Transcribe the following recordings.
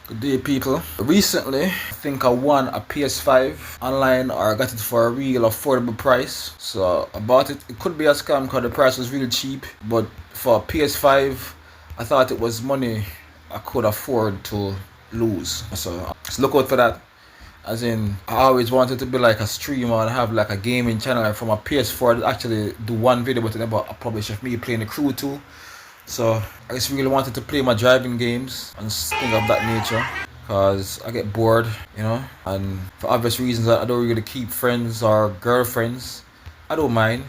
Good day, people. Recently, I think I won a PS5 online, or I got it for a real affordable price. So I bought it. It could be a scam because the price was really cheap, but for a PS5, I thought it was money I could afford to lose. So just look out for that. As in, I always wanted to be like a streamer and have like a gaming channel. And from a PS4, I'd actually do one video, but never publish of me playing the crew too. So I just really wanted to play my driving games and things of that nature. Cause I get bored, and for obvious reasons I don't really keep friends or girlfriends. I don't mind.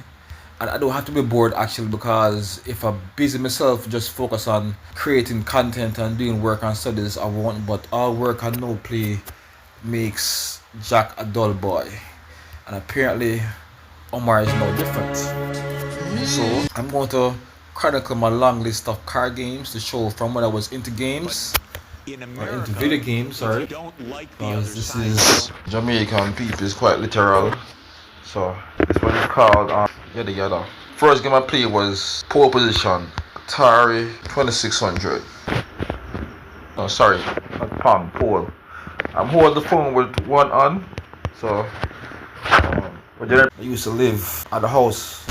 And I don't have to be bored actually, because if I busy myself just focus on creating content and doing work and studies I want, but all work and no play makes Jack a dull boy. And apparently Omar is no different. So I'm going to chronicle my long list of card games to show from when I was into games, or into video games, sorry. Because this is Jamaican people, is quite literal. So this one is called yada yada. First game I played was pole position, Atari 2600. No, sorry, not palm, pole. I'm holding the phone with one on. So I used to live at the house.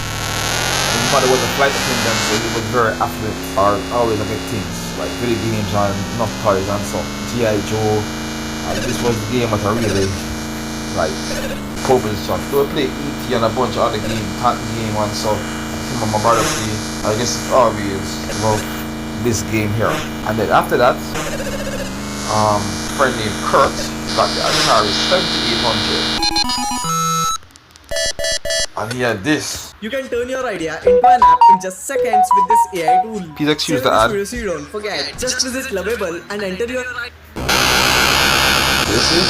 His mother was a flight attendant, so he was very affluent. Or always get things like video games and enough toys and so G.I. Joe. And this was the game that I really like. Pole position. They would play E.T. and a bunch of other games, tank game and so. Him and my brother play. I guess it's always about this game here. And then after that, friend named Kurt got the Atari 7800. And he had this. You can turn your idea into an app in just seconds with this AI tool. Please excuse the ad. So you don't forget. Just visit Lovable and enter your. You see?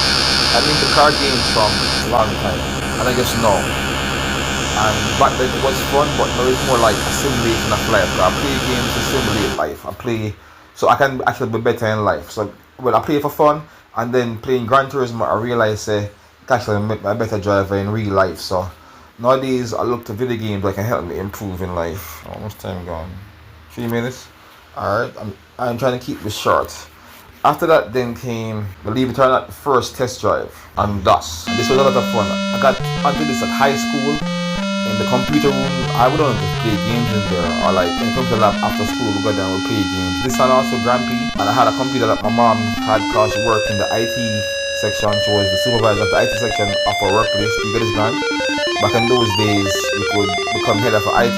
I mean the card games from a long time. And I guess no. And back then it was fun, but now it's more like a simulation of life. I play games to simulate life. I play so I can actually be better in life. So when I play for fun, and then playing Gran Turismo, I realize it can actually make me a better driver in real life. So nowadays I look to video games that can help me improve in life. How much time gone? 3 minutes? Alright, I'm trying to keep this short. After that then came, believe it or not, the first test drive and DOS. This was a lot of fun. I got onto this at high school. In the computer room, I would only play games in there, or like in the computer lab after school we go down and play games. This one also Grampy, and I had a computer that my mom had because she worked in the IT section. She was the supervisor of the IT section of our workplace. You get this grant? Back in those days, you could become head of an IT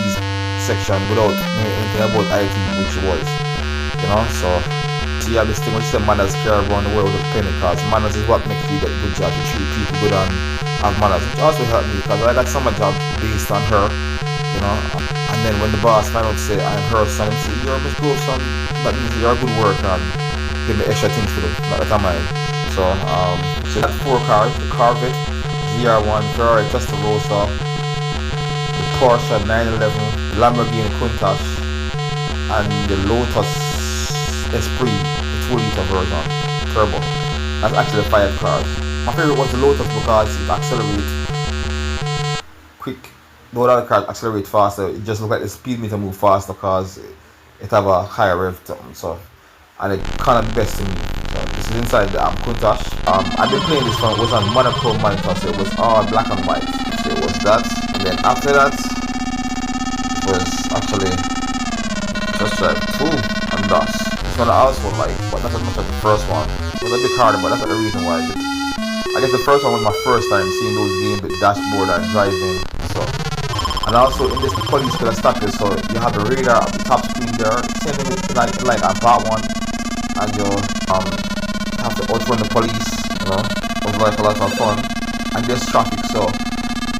section without knowing anything about IT, which she was. So she had this thing when she said manners carry around the world with a penny, because manners is what makes you get good job. You treat people good and have manners, which also helped me because I got summer job based on her, and then when the boss found out say I'm her son, he said you're Miss Grove son, that means you're a good worker and give me extra things to do, not that I'm mine. So that's 4 cars, the Corvette, ZR1, Ferrari Testarossa, the Porsche 911, the Lamborghini Countach, and the Lotus Esprit, the 2-liter version, turbo. That's actually 5 cars. My favorite was the Lotus because it accelerates quick. The other cars accelerate faster. It just looks like the speed meter move faster because it have a higher rev time. So, and it kind of best to me. So this is inside the Countach. I've been playing this one. It was on monochrome monitor, so it was all black and white. So it was that, and then after that, it was actually just like 2 and DOS. This one I also like, but not as much as the first one. It was a bit harder, but that's not the reason why. I guess the first one was my first time seeing those games with dashboard and driving. So, and also in this the police could have stopped it, so you have the radar at the top screen there. Same thing with like a bot one, and you have to outrun the police. It was like a lot of fun. And there's traffic, so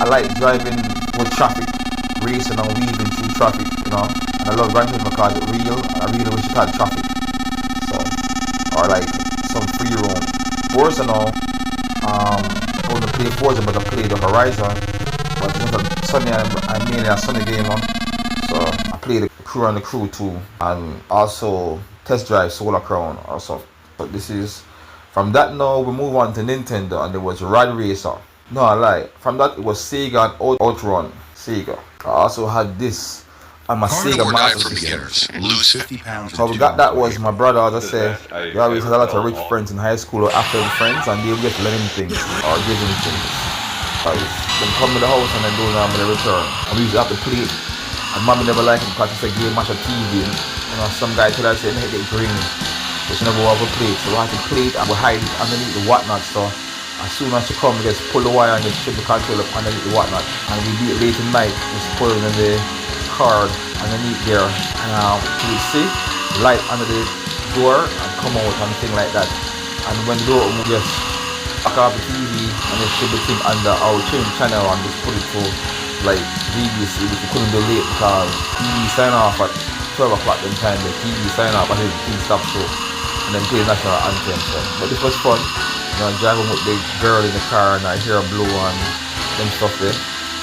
I like driving with traffic, racing and weaving through traffic. And I love Gran Turismo because it's real, and I really wish it had traffic. So, or like some free roam. Forza now. I want to play Forza, but I play the Horizon. But it's not Sunday, I'm mainly a Sunday gamer. So I play the Crew and the Crew too, and also Test Drive Solar Crown also. But this is from that. Now we move on to Nintendo, and there was Rad Racer. No, I lie. From that it was Sega and Outrun. Sega. I also had this and my Sega Carnivore diet Master for System. beginners. Lose 50 pounds. So we got that was my brother, as I say, he always had a lot of rich friends in high school or after friends, and they would get lend him things or give him things. Because they come to the house and then do normally return. And we used to have to play it. And mommy never liked it because it's a game match of TV. You know, some guy told her, say, hey, they green. But she never want to play it. So we had to play it and we hide it underneath the whatnot. So as soon as she come, we just pull the wire and just strip the controller up underneath the whatnot. And we do it late at night, just put it in the card underneath there. And you see light under the door and come out and thing like that. And when the door opens, just back off the TV and just strip the thing under our change channel and just put it to like BBC, which we couldn't do late because TV sign off at 12 o'clock in time. The TV sign off and the TV stop show and then play national anthem. So. But this was fun. You know, driving with the girl in the car and I hear her blow and them stuff there.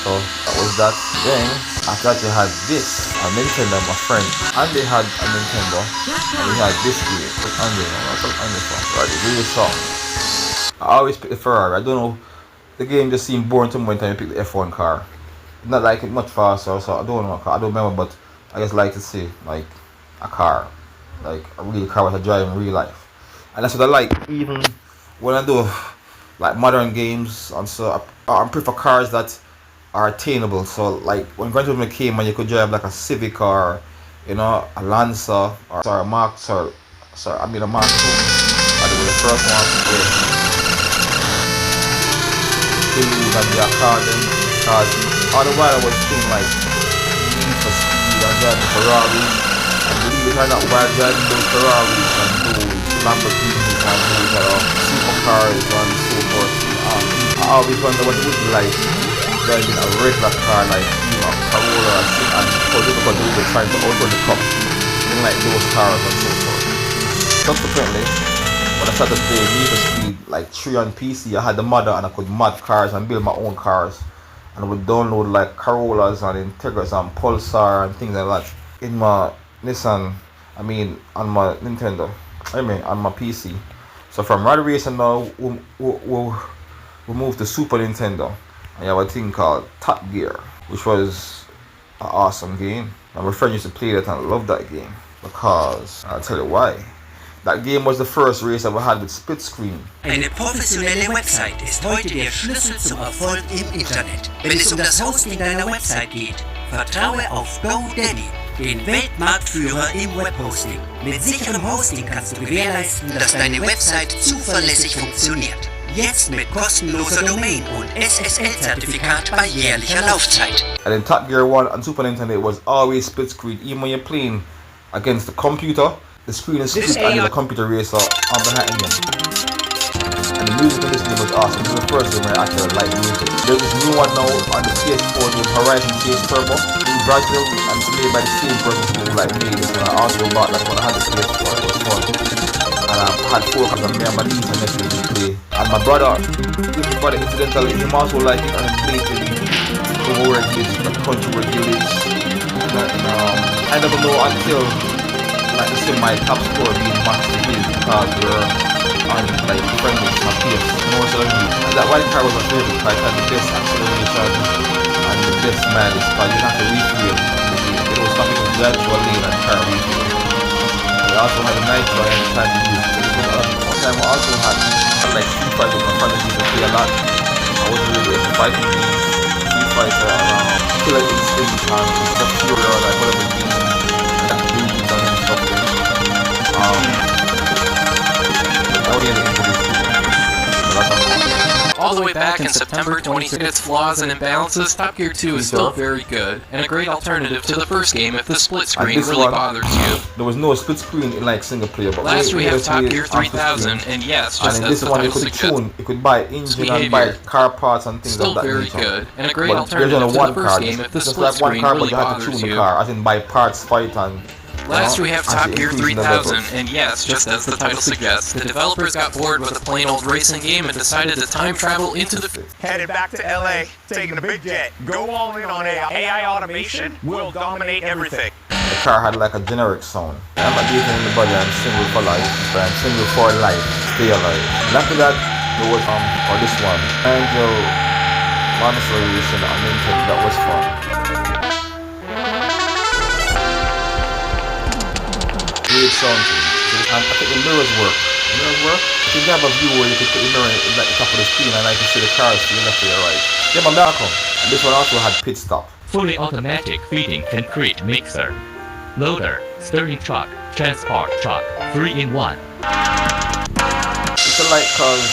So that was that. Then after that you had this, a Nintendo, my friend, and they had a Nintendo and they had this game. What's under it? What's under it? Right, it really soft. I always pick the Ferrari. I don't know, the game just seemed boring to me when time you pick the F1 car. Not like it much faster, so I don't know. I don't remember, but I just like to see like a car, like a real car that I drive in real life, and that's what I like. Even when I do like modern games, and so I prefer cars that are attainable. So like when Gran Turismo came and you could drive like a Civic or you know a Lancer or sorry, a Mark, a Mark 2. I think it was the first one. Yeah. And the car then, because all the while I was doing like Need for Speed and driving Ferraris, and believe it or not, while driving those Ferraris and those Lamborghinis and those supercars and so forth, I always wonder what it would be like driving a regular car like you know Corolla and how difficult it would be trying to outrun the cops in like those cars and so forth. Subsequently, when I started playing Need for Speed like 3 on PC, I had the modder and I could mod cars and build my own cars. And I would download like Corollas and Integras and Pulsar and things like that in my Nissan, on my Nintendo, on my PC. So from Rad Racing now, we moved to Super Nintendo. And you have a thing called Top Gear, which was an awesome game. And my friend used to play that and I loved that game because, I'll tell you why. That game was the first race I ever had with split screen. Eine professionelle Website ist heute der Schlüssel zum Erfolg im Internet. Wenn es um das Hosting deiner Website geht, vertraue auf GoDaddy, den Weltmarktführer im Webhosting. Mit sicherem Hosting kannst du gewährleisten, dass deine Website zuverlässig funktioniert. Jetzt mit kostenloser Domain und SSL-Zertifikat bei jährlicher Laufzeit. And in Top Gear 1 on Super Nintendo, it was always split screen, even when you're playing against the computer. The screen is split and there's a computer racer on behind you. And the music in this game was awesome. This is the first game where I actually like music. There's this new one now on the PS4 named Horizon Chase Turbo in Brazil, and it's made by the same person who like made this. And I also bought that when I had the PS4. It was fun. And I had 4 copies of me and my niece and nephew to play. And my brother incidentally, him also like it and he played it over where he is, the country where he lives. I never know until like I said, my top score being matched to his because we're on like friendly with my peers more so than me. And that white car was my favorite because it had the best acceleration and the best mileage because you have to refuel. It was something to drive to a lane and car refuel. We also had a nitro and time to use it. One time we also had like Street Fighter with my friends used to play a lot. I wasn't really into fighting games. Street Fighter around Killer Instinct and stuff Fury or like whatever games. All the way back in September 2016, its flaws and imbalances, Top Gear 2 is still very good, and a great alternative to the first game if the split screen really bothers you. There was no split screen in like single player, but last we have Top Gear 3000, and yes, just as the title suggests, you could buy engine and buy car parts and things still like that. Still very good, and a great alternative to the first game if the split screen really bothers you. As in buy parts, fight and... Last we have Top Gear 3000, and yes, just as the title suggests, the developers got bored with a plain old racing game and decided to time travel into the headed back to LA, taking a big jet. Go all in on AI. AI automation will dominate everything. The car had like a generic sound. I'm not beating in the body, I'm single for life. I'm single for life. Stay alive. And after that, there was or this one. Angel Monster Racing on Nintendo. That was fun. weird sound to me. And I think the mirrors work. The mirrors work? I think they have a view where you can put the mirror in like the top of the screen and I can see the cars to your left or your right. Yeah, my Malcolm. And this one also had pit stop. Fully automatic feeding concrete mixer. Loader, stirring truck, transport truck, 3-in-1. It's a light cause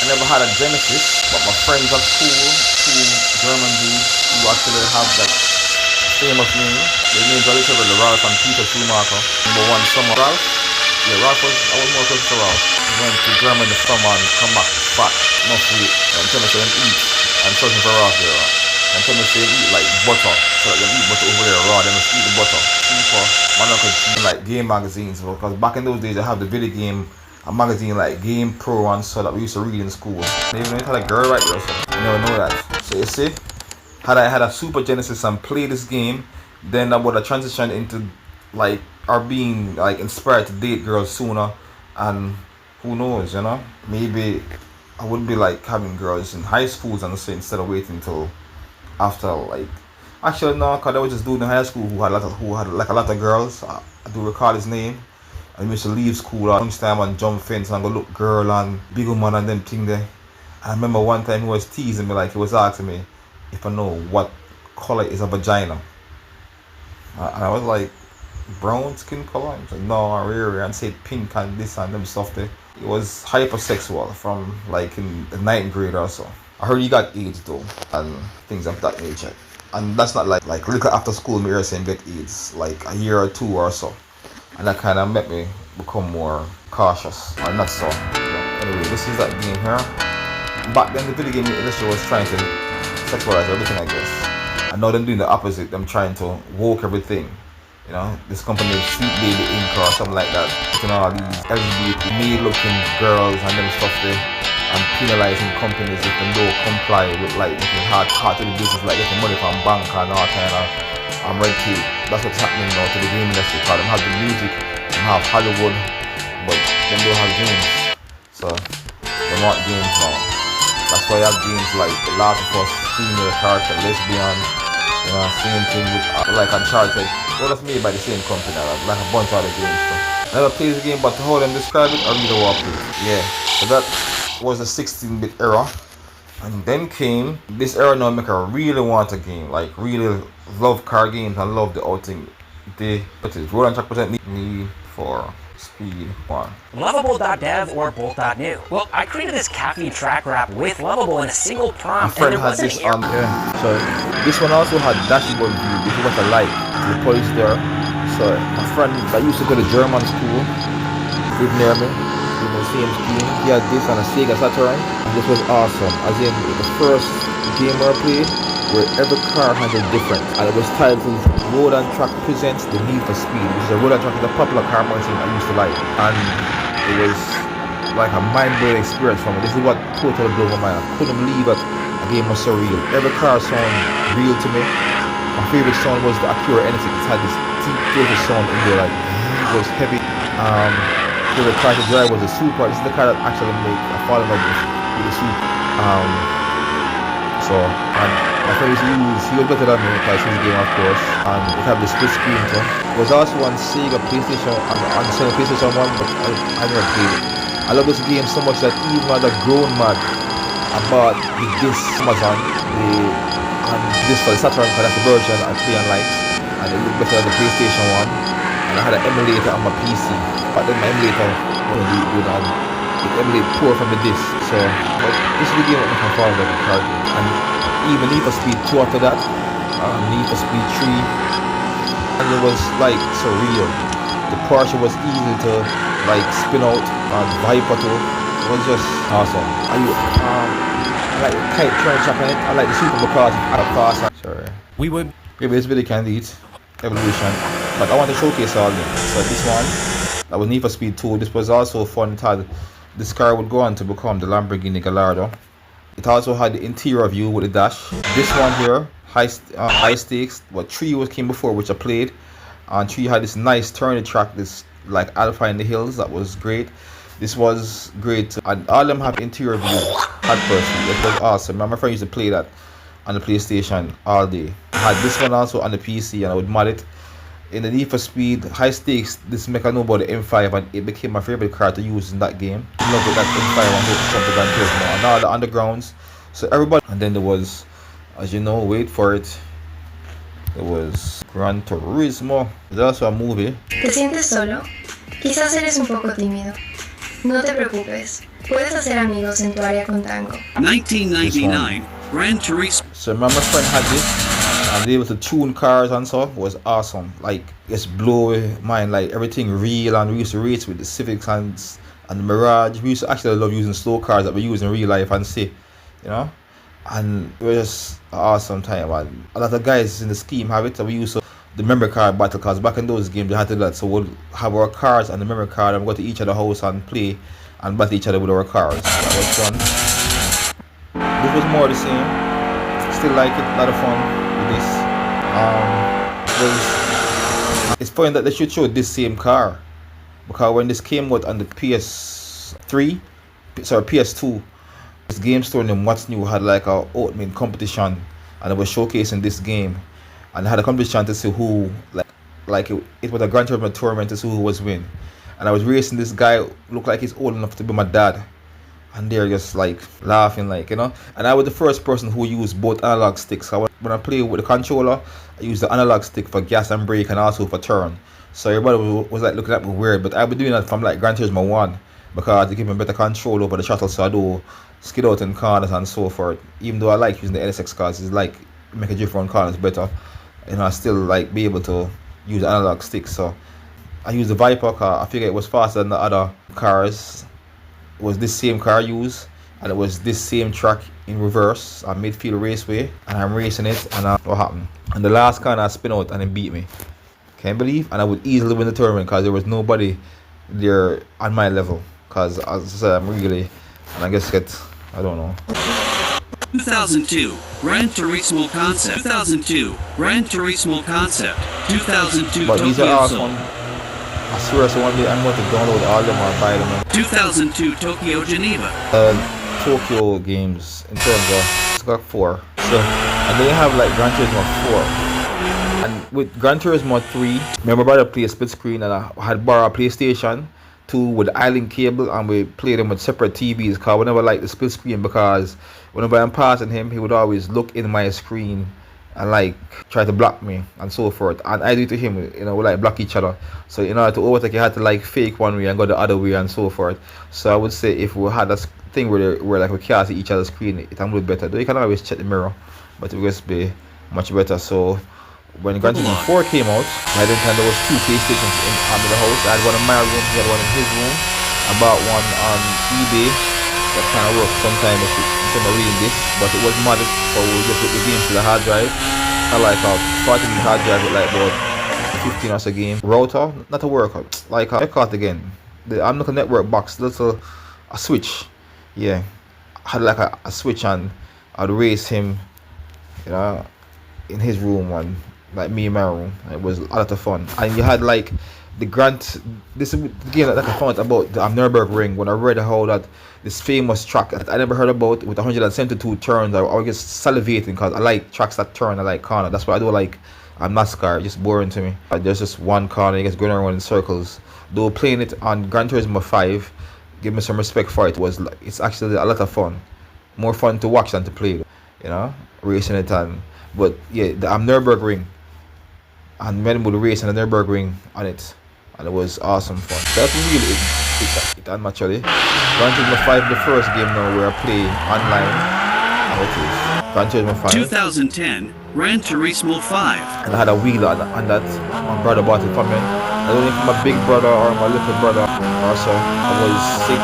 I never had a Genesis, but my friends at school, two German dudes who actually have that famous name. Their names are literally Ralph and Peter Schumacher. Number one summer Ralph. Yeah, Ralph I was more close to Ralph. He went to Germany in the summer and come back fat, no weight. And tell me say them eat. I'm searching for Ralph there. And tell me say them eat like butter. So like them eat butter over there raw, they must eat the butter. Super. Man, I could like game magazines because back in those days I have the video game a magazine like Game Pro and so that we used to read in school. I even know it had a girl right there, so I never know that. So you see, had I had a Super Genesis and played this game, then I would have transitioned into like or being like inspired to date girls sooner, and who knows, you know, maybe I would be like having girls in high schools and so instead of waiting till after like actually no, cause I was just dude in high school who had like a lot of girls. I do recall his name. I used to leave school at lunchtime and jump fence and go look girl and big woman and them thing there. I remember one time he was teasing me, like he was asking me if I know what color is a vagina. And I was like, brown skin color? He said, no, rare, and said pink and this and them stuff there. It was hypersexual from like in the 9th grade or so. I heard he got AIDS though and things of that nature. And that's not like little after school me saying get AIDS, like a year or two or so. And that kind of made me become more cautious, or not so. But anyway, this is that game here. Back then the video game industry was trying to sexualize everything, I guess. And now them doing the opposite, them trying to woke everything. You know, this company Sweet Baby Inc. or something like that, putting all these LGBT male looking girls and them stuff there, and penalizing companies if they don't comply with like making hard to the business, like getting money from bank and all kind of red tape. That's what's happening now to the game industry. Because them have the music, them have Hollywood, but them don't have games. So they want games now. That's why you have games like The Last of Us, female character, lesbian, you know, same thing with like Uncharted. Well, that's made by the same company, like a bunch of other games. So never played the game, but to how them describe it, I really want to play it. Yeah. So that was a 16-bit era. And then came this era now make I really want a game, like really love car games and love the outing. But it's Road and Track present Need for Speed 1. Lovable.dev or Bolt.new. Well, I created this caffeine track wrap with Lovable in a single My prompt, friend and there had wasn't this on there. So this one also had dashboard view. This is what I like. The police there. So my friend that used to go to German school lived near me. In the same screen. He had this on a Sega Saturn. And this was awesome. As in the first game I played where every car had a different. And it was titled Road and Track Presents The Need for Speed, which is a Road and Track is a popular car magazine I used to like. And it was like a mind-blowing experience for me. This is what totally blew my mind. I couldn't believe that a game was so real. Every car sounded real to me. My favorite sound was the Acura NSX. It had this deep filter sound in there, like it was heavy. The car to drive was a Supra. This is the car that actually made a fall in love with the Supra. So, and my friend used to use, he was better than me because his game, of course, and it had the split screen too. It was also on Sega PlayStation, on Sega PlayStation 1, but I never played it. I love this game so much that even as a grown man, I bought the disc Amazon, this for the Saturn, because that's the version I play on light, and it looked better than the PlayStation 1, and I had an emulator on my PC. But then my emulator wasn't really good and it emulated poor from the disc. So but this is the game that I can follow like a car game. And even Need for Speed 2 after that, Need for Speed 3, and it was like surreal. The Porsche was easy to like spin out and Viper too. It was just awesome. I like the kite train track on it. I like the Super because I had a fast. Sorry. Maybe this video can lead Evolution. But I want to showcase all of them. So this one, that was Need for Speed 2. This was also fun. This car would go on to become the Lamborghini Gallardo. It also had the interior view with the dash. This one here, high stakes. But 3 came before, which I played. And 3 had this nice turning track, this like Alpha in the hills. That was great. This was great. And all of them have interior view. At first, it was awesome. My friend used to play that on the PlayStation all day. I had this one also on the PC and I would mod it. in the Need for Speed high stakes, this make I know about the M5, and it became my favorite car to use in that game. I love with that M5 and hope to come to Gran Turismo and all the undergrounds. So everybody, and then there was, as you know, wait for it, there was Gran Turismo. There's also a movie. ¿Te sientes solo? Quizás eres un poco tímido. No te preocupes, puedes hacer amigos en tu área con Tango. 1999, Gran Turismo. So my friend had this, and be able to tune cars and stuff was awesome. Like, it's blow my mind, like everything real, and we used to race with the Civics and the Mirage. We used to actually love using slow cars that we use in real life and see, you know. And it was just an awesome time. And a lot of guys in the scheme have it, so we used to the memory card battle, because back in those games they had to do that. So we'll have our cars and the memory card and go to each other's house and play and battle each other with our cars. That was fun. This was more the same. Still like it, a lot of fun with this. It's funny that they should show this same car, because when this came out on the PS2, this game store named What's New had like a oatmeal competition, and it was showcasing this game, and I had a competition to see who like it was a Gran Turismo tournament to see who was win. And I was racing this guy, looked like he's old enough to be my dad, and they're just like laughing, like, you know. And I was the first person who used both analog sticks. So when I play with the controller, I used the analog stick for gas and brake and also for turn. So everybody was like looking at me weird, but I've been doing that from like Gran Turismo 1, because it gave me better control over the shuttle, so I do skid out in corners and so forth. Even though I like using the LSX cars, it's like make a drift around corners better. You know, I still like be able to use the analog stick. So I use the Viper car. I figured it was faster than the other cars. It was this same car used, and it was this same track in reverse on Midfield Raceway, and I'm racing it, and what happened? And the last car I spin out and it beat me. Can't believe? And I would easily win the tournament because there was nobody there on my level. Because as I said, I'm really, and I guess I don't know. 2002, Gran Turismo Concept. 2002, Gran Turismo Concept. 2002, But these are Tokyo all Soul. fun. I swear, so one day I'm going to download all of them or buy them. 2002, Tokyo Geneva. Tokyo games in terms of, it's got 4. So, and they have like Gran Turismo 4. And with Gran Turismo 3, remember my brother played split screen, and I had borrowed a PlayStation 2 with the island cable, and we played them with separate TVs, because whenever I like the split screen, because whenever I'm passing him, he would always look in my screen and like try to block me and so forth, and I do it to him, you know, we like block each other. So in order to overtake, you had to like fake one way and go the other way and so forth. So I would say if we had a thing where like we can't see each other's screen, it would be better. Though you can always check the mirror, but it would just be much better. So when Gran Turismo 4 came out, by the time there was 2 PlayStations under the house. I had one in my room, he had one in his room. I bought one on eBay that kind of worked sometimes instead of reading this, but it was modded, so we just put the games to the hard drive. I like a 40 hard drive with like about 15 or so game. Router, not a worker, like I caught again. I'm not a network box, little a switch. Yeah, I had like a switch, and I'd race him, you know, in his room, and like me in my room. It was a lot of fun. And you had like the this is the game that I found about the Nürburgring, when I read how that this famous track that I never heard about with 172 turns. I was just salivating because I like tracks that turn, I like corner. That's why I do like NASCAR. It's just boring to me. There's just one corner, you just going around in circles. Though playing it on Gran Turismo 5, give me some respect for it. It's actually a lot of fun. More fun to watch than to play, you know, racing it on. But yeah, the Nürburgring, and men would race on the Nürburgring on it, and it was awesome fun. That's really it actually. Gran Turismo 5, the first game now where I play online, and it is Gran Turismo 5. 2010, Gran Turismo 5. And I had a wheel on that. My brother bought it for me. I don't know if my big brother or my little brother or so. I was sick,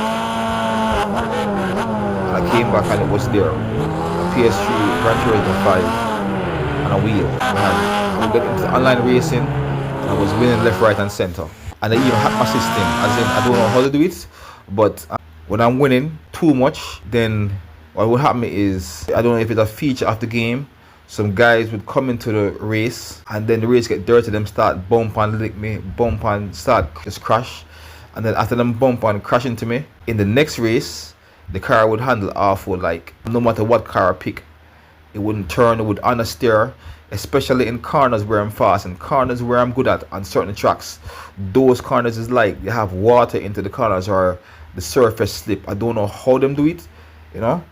and I came back and it was there. A PS3 Gran Turismo 5 and a wheel. And I would get into online racing, and I was winning left, right, and center. And I even hacked my system, as in I don't know how to do it, but when I'm winning too much, then what would happen is, I don't know if it's a feature of the game, some guys would come into the race, and then the race get dirty, them start bump and lick me, bump and start just crash, and then after them bump and crash into me, in the next race, the car would handle awful, like no matter what car I pick, it wouldn't turn, it would understeer, especially in corners where I'm fast and corners where I'm good at on certain tracks. Those corners is like they have water into the corners or the surface slip. I don't know how them do it, you know.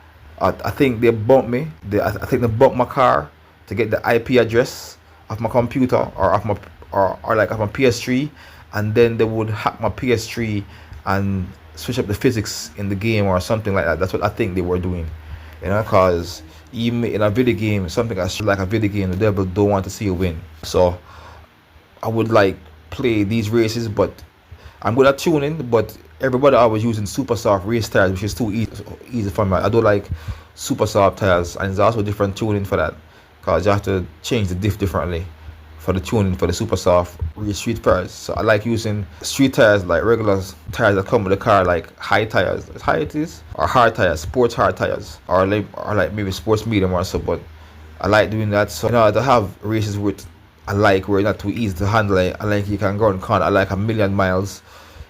I think they bumped me. I think they bumped my car to get the IP address of my computer or of my or like of my PS3, and then they would hack my PS3 and switch up the physics in the game or something like that. That's what I think they were doing, you know, because even in a video game, something that's like a video game, the devil don't want to see you win. So I would like play these races, but I'm good at tuning, but everybody always using super soft race tires, which is too easy for me. I don't like super soft tires, and there's also different tuning for that, because you have to change the diff differently for the tuning for the super soft street tires. So I like using street tires, like regular tires that come with the car, like high tires. Is high it is, or hard tires, sports hard tires, or like maybe sports medium or so. But I like doing that. So, you know, to have races with I like where it's not too easy to handle it. I like you can go on corner. I like 1,000,000 miles.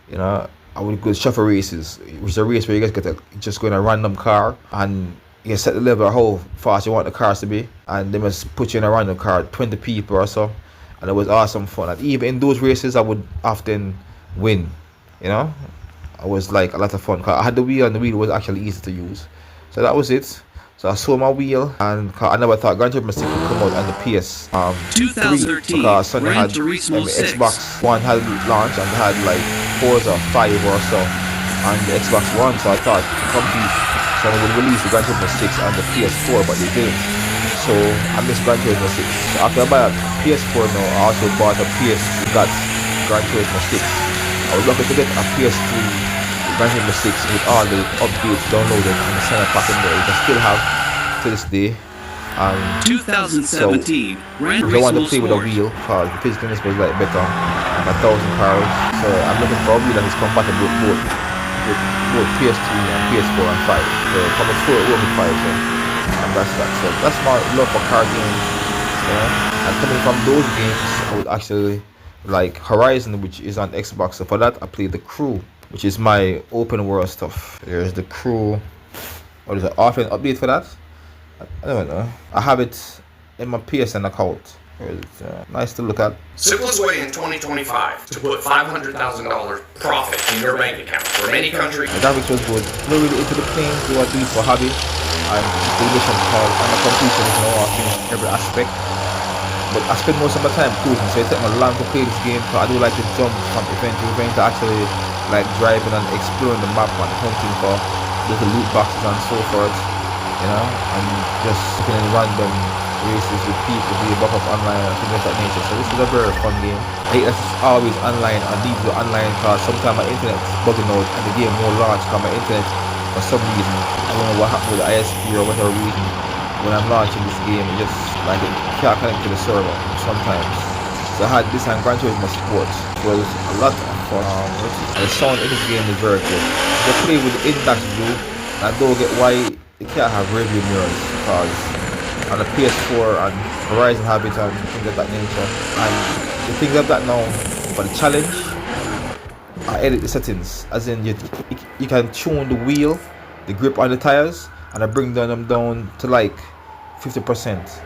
You know, I would go shuffle races, which is a race where you guys just go in a random car and you set the level of how fast you want the cars to be, and they must put you in a random car, 20 people or so, and it was awesome fun. And even in those races, I would often win. You know, it was like a lot of fun. Cause I had the wheel, and the wheel was actually easy to use. So that was it. So I sold my wheel, and I never thought Gran Turismo 6 would come out on the PS 3, because Sony had Xbox One had launched and they had like Forza 5 or so on the Xbox One. So I thought Sony would release the Gran Turismo 6 on the PS4, but they didn't. So I missed Gran Turismo 6. So after I bought a PS4 now, I also bought a PS3, got Gran Turismo 6. I was lucky to get a PS3 Gran Turismo 6 with all the updates downloaded and the center pack in there, which I still have to this day. 2017 I don't want to play with a wheel because the physicalness was like better, like 1,000 cars. So I'm looking for a wheel that is compatible with both PS3 and PS4 and 5. So from a 4 it will be 5. So and that's that. So that's my love for car games. And coming from those games, I would actually like Horizon, which is on Xbox. So for that I play The Crew, which is my open world stuff. There's The Crew. What is it? Offline update for that? I don't know. I have it in my PSN account. It's nice to look at. Simplest way in 2025 to put $500,000 profit in your bank account. For many countries, The graphics was good. Not really into the planes. Do I do it for hobby? And the mission called and the completion is now in every aspect. But I spend most of my time cruising, so it takes me long to play this game. So I do like to jump from event to event to actually like driving and exploring the map and hunting for little loot boxes and so forth, you know, and just looking in random races with people, be a buck up online and things of that nature. So this is a very fun game. I hate that it's always online and these are online because sometimes my internet is bugging out and the game won't launch because my internet for some reason, I don't know what happened with the ISP or whatever reason, when I'm launching this game it just like it can't connect to the server sometimes. So I had this on Gran Turismo Sport. It was a lot of fun. And the sound in this game is very good. They play with the in-dash view, and I don't get why they can't have review mirrors, because on the PS4 and Horizon have it and things of that nature. And the things of that now, for the challenge, I edit the settings. As in, you can tune the wheel, the grip on the tires, and I bring them down to like 50%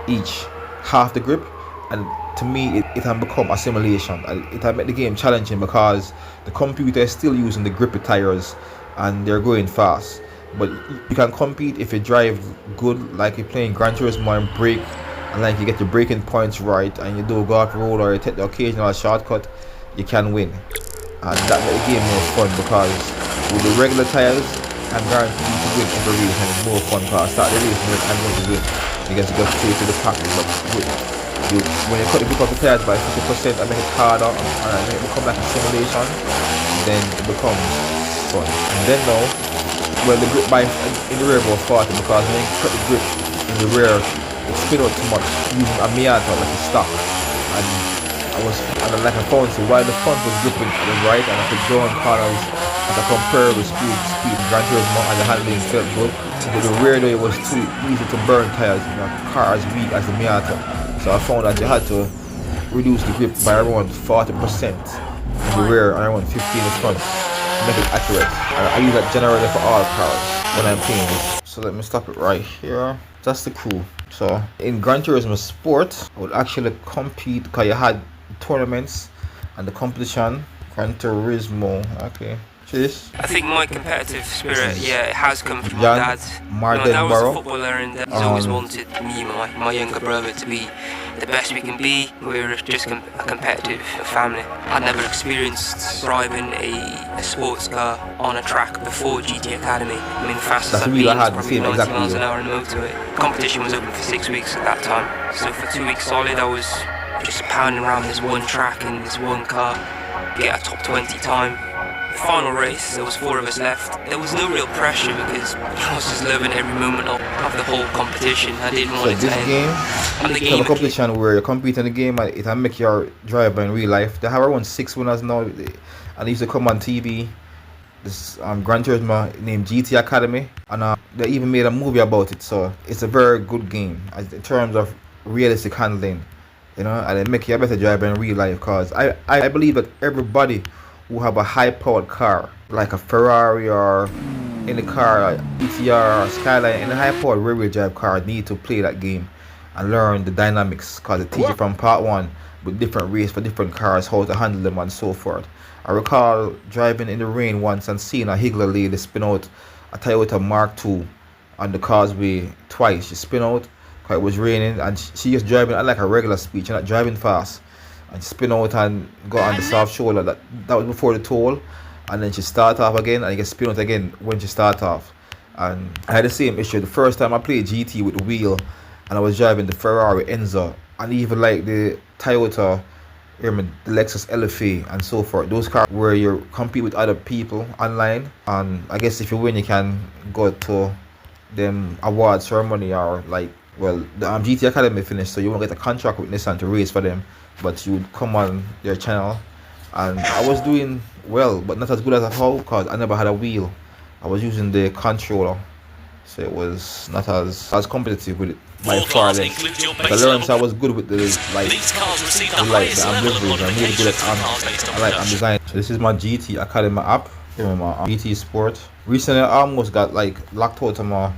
each, half the grip. And to me it can become a simulation. It can make the game challenging because the computer is still using the grippy tires and they're going fast, but you can compete if you drive good, like you're playing Gran Turismo and brake, and like you get your braking points right and you do a golf roll or you take the occasional shortcut, you can win. And that makes the game more fun, because with the regular tires I'm guaranteed to win every race, and it's more fun because I start the race and I'm going to win because you go straight to the pack. But when you cut the grip of the tires by 50% and make it harder and make it become like a simulation, then it becomes fun. And then now, well, the grip by in the rear was 40, because when you cut the grip in the rear, it spin out too much using a Miata like a stock. And I found so while the front was gripping to the right and I could go on corners at a comparable speed Gran Turismo, and the handling felt good. But the rear though, it was too easy to burn tires, you know, car as weak as the Miata. So I found that you had to reduce the grip by around 40% in the rear and around 15% in the front to make it accurate. And I use that generally for all cars when I'm playing this. So let me stop it right here. that's the crew. So in Gran Turismo Sport, I would actually compete because you had tournaments and the competition. Gran Turismo, okay. Cheers. I think my competitive spirit, it has come from my Jan dad. Martin Dad was a Barrow. footballer, and he's always wanted me and my younger brother to be the best we can be. We're just a competitive family. I'd never experienced driving a sports car on a track before GT Academy. I mean, the fastest I've been was probably 90 miles an hour in the motorway. Competition was open for 6 weeks at that time. So for 2 weeks solid, I was just pounding around this one track in this one car, get a top 20 time. Final race, there was 4 of us left. There was no real pressure because I was just loving every moment of the whole competition. I didn't want it to end. So this game, it's a competition where you compete in the game and it will make your driver in real life. They have around 6 winners now, and they used to come on TV. This Gran Turismo named GT Academy, and they even made a movie about it. So it's a very good game in terms of realistic handling, and it make you a better driver in real life. Cause I believe that everybody who have a high-powered car, like a Ferrari or any car, like ETR or Skyline, any high-powered rear-wheel drive car, need to play that game and learn the dynamics, because it teaches you from part 1 with different race for different cars, how to handle them and so forth. I recall driving in the rain once and seeing a Higgler lady spin out a Toyota Mark II on the causeway twice. She spin out because it was raining, and she just driving at like a regular speed. She's not driving fast. And she spin out and go on the soft shoulder. That was before the toll, and then she start off again and you get spin out again when she start off. And I had the same issue the first time I played GT with the wheel, and I was driving the Ferrari Enzo and even like the Toyota, the Lexus LFA and so forth. Those cars where you compete with other people online, and I guess if you win you can go to them award ceremony, or like, well, the GT Academy finished, so you won't get a contract with Nissan to race for them, but you would come on their channel. And I was doing well, but not as good as I thought, because I never had a wheel. I was using the controller, so it was not as competitive with it by far less. But I learned I was good with the the deliveries. I'm really good at design. So this is my GT Academy app. Here my GT Sport. Recently I almost got like locked out of my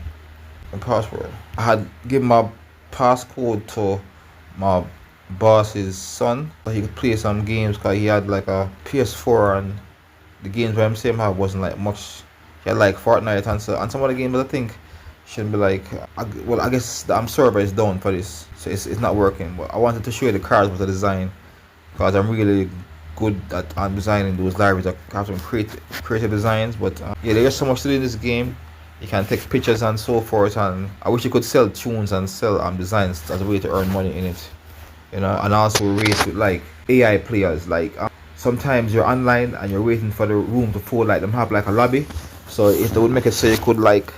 password. I had given my passcode to my boss's son so he could play some games, because he had like a PS4, and the games where I'm saying I wasn't like much. He had like Fortnite and some of the games I think shouldn't be like, I guess the server is down for this, so it's not working. But I wanted to show you the cars with the design, because I'm really good at designing those libraries. I have some creative designs, but yeah, there's so much to do in this game. You can take pictures and so forth, and I wish you could sell tunes and sell designs as a way to earn money in it, and also race with like AI players. Like sometimes you're online and you're waiting for the room to full, like them have like a lobby. So if they would make it so you could like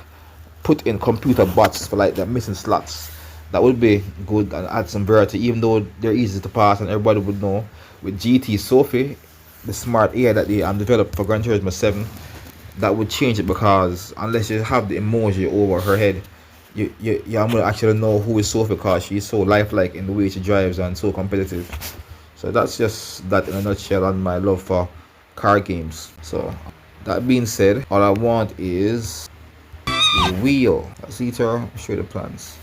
put in computer bots for like the missing slots, that would be good and add some variety, even though they're easy to pass and everybody would know. With GT Sophie, the smart AI that they developed for Gran Turismo 7, that would change it, because unless you have the emoji over her head, I'm gonna actually know who is Sophie, because she's so lifelike in the way she drives and so competitive. So that's just that in a nutshell on my love for car games. So that being said, all I want is the wheel. See it here, I'll show you the plans.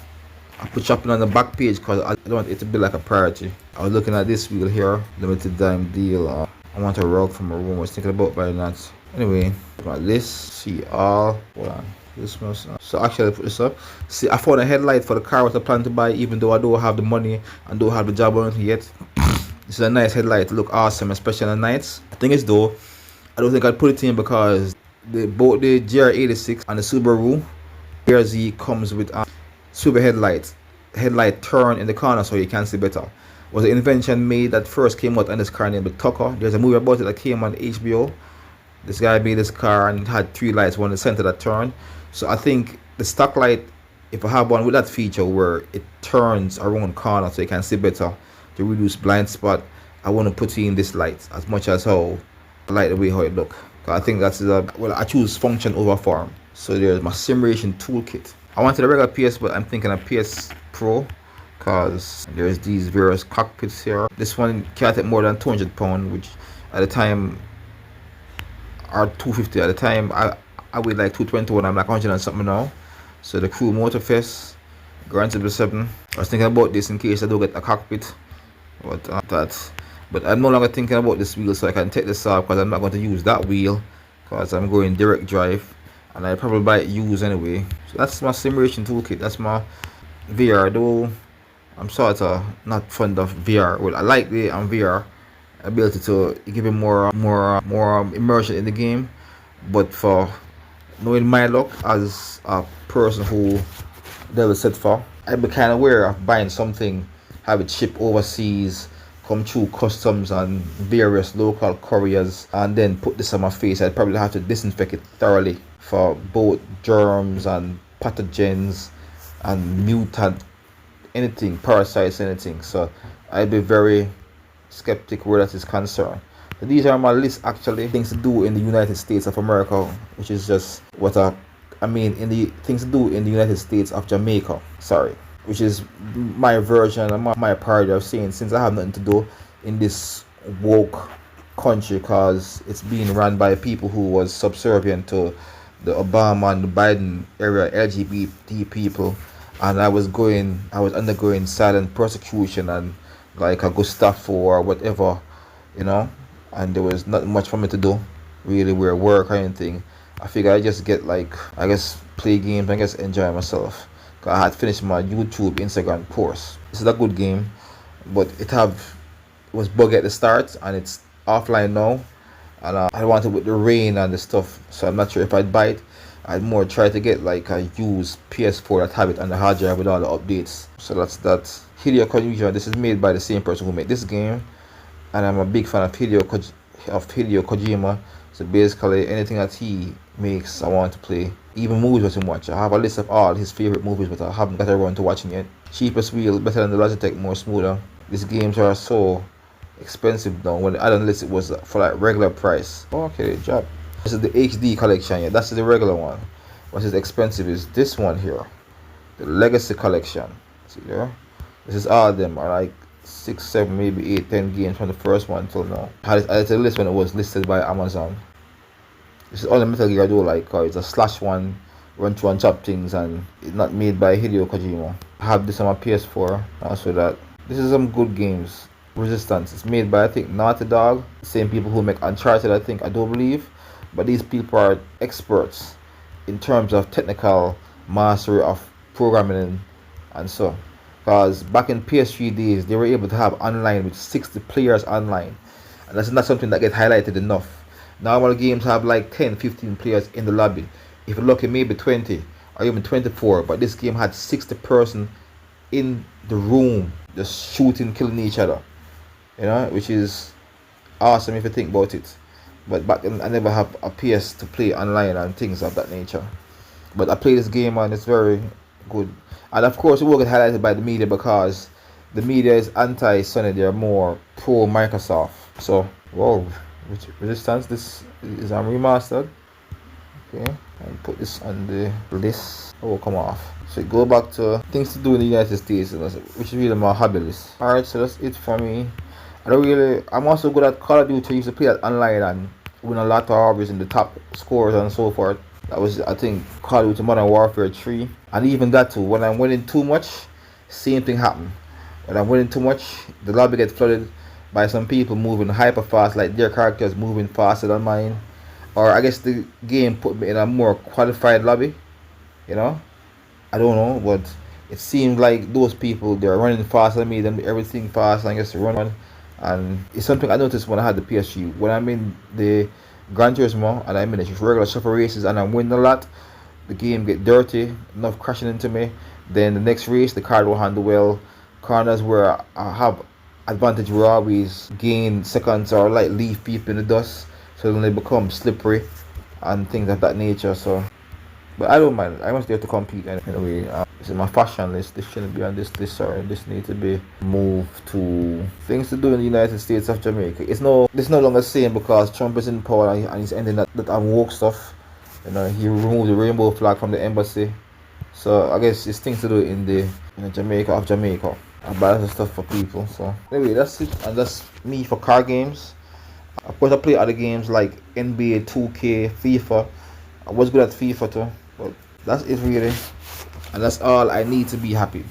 I put shopping on the back page because I don't want it to be like a priority. I was looking at this wheel here, limited time deal. I want a rug from a room. I was thinking about buying that. Anyway, got this. See all. Hold on. This must. So actually, I put this up. See, I found a headlight for the car what I plan to buy, even though I don't have the money and don't have the job on it yet. This is a nice headlight. It look awesome, especially on the nights. The thing is though, I don't think I'd put it in because both the GR86 and the Subaru BRZ comes with super headlight turn in the corner so you can see better. Was an invention made that first came out on this car named Tucker. There's a movie about it that came on HBO. This guy made this car and it had 3 lights, one in the center that turned. So I think the stock light, if I have one with that feature where it turns around corner so you can see better to reduce blind spot, I want to put in this light as much as how I like the way how it look. I think that's I choose function over form. So there's my simulation toolkit. I wanted a regular PS, but I'm thinking a PS Pro, because there's these various cockpits here. This one can't take more than 200 pounds, which at the time, or 250 at the time, I weighed like 221. I'm like 100 and something now. So the crew motor fest, Grand Theft Auto 7. I was thinking about this in case I do get a cockpit, but I'm no longer thinking about this wheel, so I can take this off because I'm not going to use that wheel because I'm going direct drive, and I probably buy it used anyway. So that's my simulation toolkit. That's my VR. Though I'm sort of not fond of VR. Well, I like the VR ability to give it more immersion in the game, but for knowing my luck as a person who never set for, I'd be kind of aware of buying something, have it shipped overseas, come through customs and various local couriers, and then put this on my face. I'd probably have to disinfect it thoroughly for both germs and pathogens and mutant anything, parasites, anything. So I'd be very skeptic where that is concerned. So these are my list, actually, things to do in the United States of America, which is just what in the things to do in the United States of Jamaica, sorry, which is my version and my parody of saying, since I have nothing to do in this woke country because it's being run by people who was subservient to the Obama and the Biden era LGBT people, and I was undergoing silent persecution and like a Gustavo or whatever, and there was not much for me to do really, where work or anything. I figured I just play games and enjoy myself. I had finished my YouTube Instagram course. This is a good game, but it was buggy at the start and it's offline now, and I wanted with the rain and the stuff, so I'm not sure if I'd buy it. I'd more try to get like a used PS4 that have it on the hard drive with all the updates. So that's that. Hideo Kojima. This is made by the same person who made this game, and I'm a big fan of Hideo Kojima. So basically, anything that he makes, I want to play. Even movies with him watch. I have a list of all his favorite movies, but I haven't got around to watching yet. Cheapest wheel, better than the Logitech, more smoother. These games are so expensive now. When the add-on list, it was for like regular price. Okay, job. This is the HD collection. Yeah, that's the regular one. What is expensive is this one here, the Legacy collection. See there? This is all of them are like 6, 7, maybe 8, 10 games from the first one till now. I had it at the list when it was listed by Amazon. This is all the Metal Gear I do like. It's a slash one, run through and chop things, and it's not made by Hideo Kojima. I have this on my PS4. Also that this is some good games. Resistance. It's made by, I think, Naughty Dog, same people who make Uncharted, I do believe. But these people are experts in terms of technical mastery of programming and so. Because back in PS3 days, they were able to have online with 60 players online, and that's not something that gets highlighted enough. Normal games have like 10, 15 players in the lobby. If you're lucky, maybe 20 or even 24. But this game had 60 person in the room, just shooting, killing each other. Which is awesome if you think about it. But back then, I never have a PS to play online and things of that nature. But I play this game and it's very good. And of course, it will get highlighted by the media because the media is anti-Sony. They're more pro-Microsoft. So, whoa. Resistance, this is remastered. Okay, and put this on the list. Oh, come off. So go back to things to do in the United States, which is really my hobby list. Alright, so that's it for me. I'm also good at Call of Duty. I used to play that online and win a lot of hobbies in the top scores and so forth. That was, I think, Call of Duty Modern Warfare 3. And even that too, when I'm winning too much, same thing happen. When I'm winning too much, the lobby gets flooded by some people moving hyper fast, like their characters moving faster than mine. Or I guess the game put me in a more qualified lobby, I don't know, but it seemed like those people, they're running faster than me, them everything fast, and I guess run. And it's something I noticed when I had the PSG. When I'm in the Gran Turismo and I'm in the regular shuffle races and I'm winning a lot, the game get dirty, enough crashing into me. Then the next race, the car don't handle well. Corners where I have advantage will always gain seconds or like leave people in the dust, so then they become slippery and things of that nature. So, but I don't mind. I was there to compete anyway. This is my fashion list. This shouldn't be on this list. Sorry, this needs to be moved to things to do in the United States of Jamaica. It's no longer same because Trump is in power and he's ending that woke stuff. He removed the rainbow flag from the embassy. So I guess it's things to do in Jamaica of Jamaica. I buy lots of stuff for people. So anyway, that's it, and that's me for car games. Of course, I play other games like NBA 2K, FIFA. I was good at FIFA too, but that's it really. and that's all I need to be happy.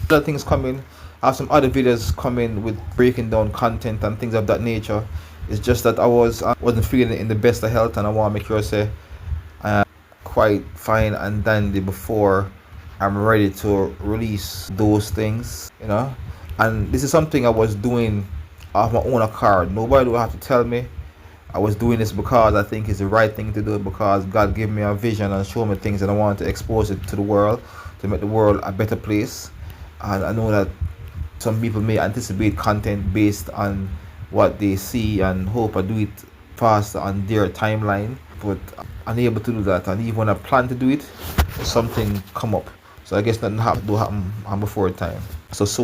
Other things coming. I have some other videos coming with breaking down content and things of that nature. It's just that I wasn't feeling in the best of health, and I want to make sure I say quite fine and dandy before I'm ready to release those things, you know. And this is something I was doing off my own accord. Nobody will have to tell me. I was doing this because I think it's the right thing to do, because God gave me a vision and showed me things, and I want to expose it to the world to make the world a better place. And I know that some people may anticipate content based on what they see and hope I do it faster on their timeline, but I'm unable to do that. And even when I plan to do it, something come up. So I guess nothing happen before time. So soon.